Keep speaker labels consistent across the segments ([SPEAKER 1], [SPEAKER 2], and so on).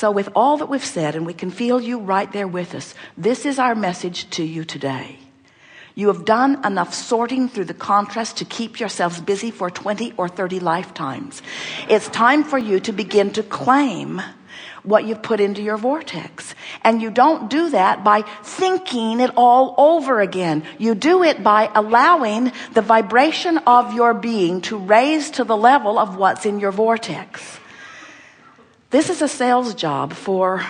[SPEAKER 1] So with all that we've said, and we can feel you right there with us, this is our message to you today. You have done enough sorting through the contrast to keep yourselves busy for 20 or 30 lifetimes. It's time for you to begin to claim what you've put into your vortex. And you don't do that by thinking it all over again. You do it by allowing the vibration of your being to raise to the level of what's in your vortex. This is a sales job for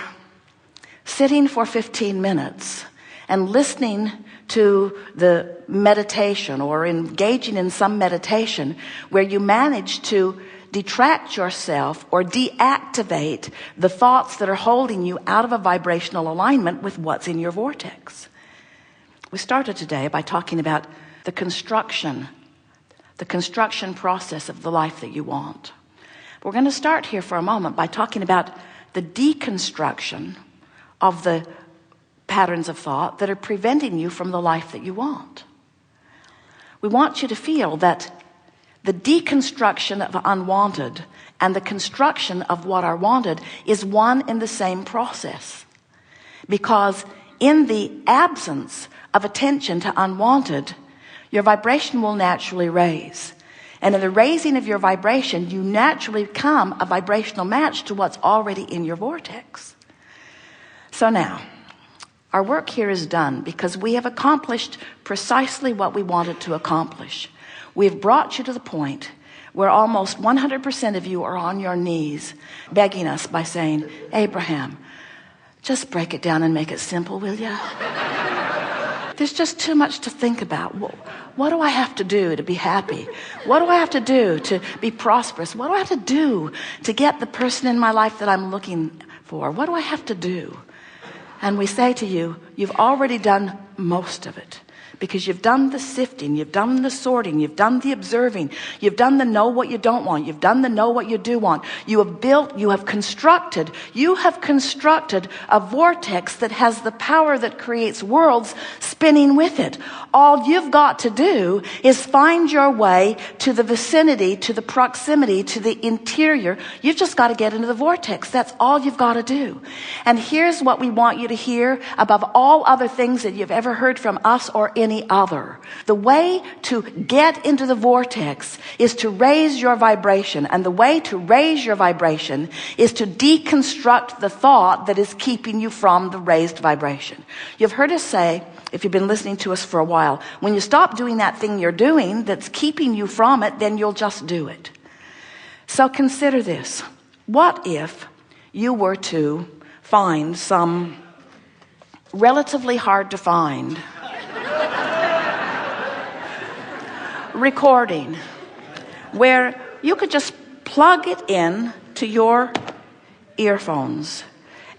[SPEAKER 1] sitting for 15 minutes and listening to the meditation or engaging in some meditation where you manage to detract yourself or deactivate the thoughts that are holding you out of a vibrational alignment with what's in your vortex. We started today by talking about the construction process of the life that you want. We're going to start here for a moment by talking about the deconstruction of the patterns of thought that are preventing you from the life that you want. We want you to feel that the deconstruction of unwanted and the construction of what are wanted is one in the same process. Because in the absence of attention to unwanted, your vibration will naturally raise. And in the raising of your vibration, you naturally become a vibrational match to what's already in your vortex. So now, our work here is done because we have accomplished precisely what we wanted to accomplish. We've brought you to the point where almost 100% of you are on your knees begging us by saying, Abraham, just break it down and make it simple, will you? There's just too much to think about. What do I have to do to be happy? What do I have to do to be prosperous? What do I have to do to get the person in my life that I'm looking for? What do I have to do? And we say to you, you've already done most of it. Because you've done the sifting, you've done the sorting, you've done the observing, you've done the know what you don't want, you've done the know what you do want. You have constructed a vortex that has the power that creates worlds spinning with it. All you've got to do is find your way to the vicinity, to the proximity, to the interior. You've just got to get into the vortex. That's all you've got to do. And here's what we want you to hear above all other things that you've ever heard from us or any other. The way to get into the vortex is to raise your vibration. And the way to raise your vibration is to deconstruct the thought that is keeping you from the raised vibration. You've heard us say, if you've been listening to us for a while, when you stop doing that thing you're doing that's keeping you from it, then you'll just do it. So consider this. What if you were to find some relatively hard to find recording where you could just plug it in to your earphones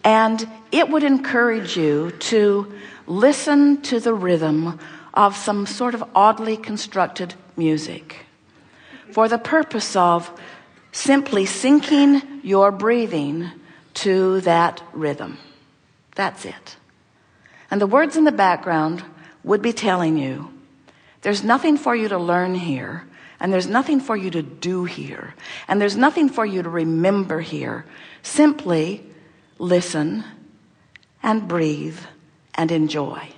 [SPEAKER 1] and it would encourage you to listen to the rhythm of some sort of oddly constructed music for the purpose of simply syncing your breathing to that rhythm. That's it. And the words in the background would be telling you there's nothing for you to learn here, and there's nothing for you to do here, and there's nothing for you to remember here. Simply listen and breathe and enjoy.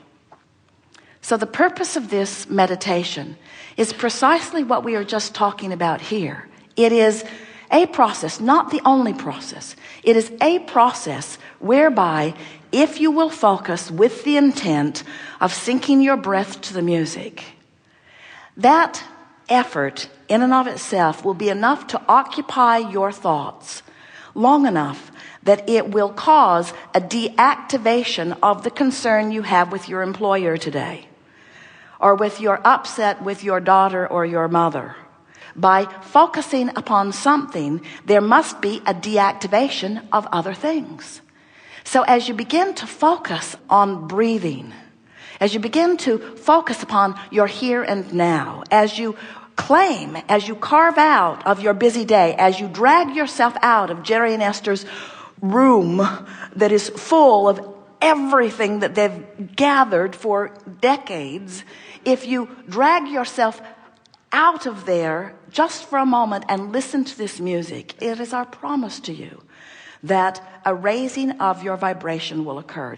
[SPEAKER 1] So the purpose of this meditation is precisely what we are just talking about here. It is a process, not the only process. It is a process whereby if you will focus with the intent of syncing your breath to the music, that effort in and of itself will be enough to occupy your thoughts long enough that it will cause a deactivation of the concern you have with your employer today, or with your upset with your daughter or your mother. By focusing upon something, there must be a deactivation of other things. So as you begin to focus on breathing, as you begin to focus upon your here and now, as you claim, as you carve out of your busy day, as you drag yourself out of Jerry and Esther's room that is full of everything that they've gathered for decades, if you drag yourself out of there just for a moment and listen to this music, it is our promise to you that a raising of your vibration will occur.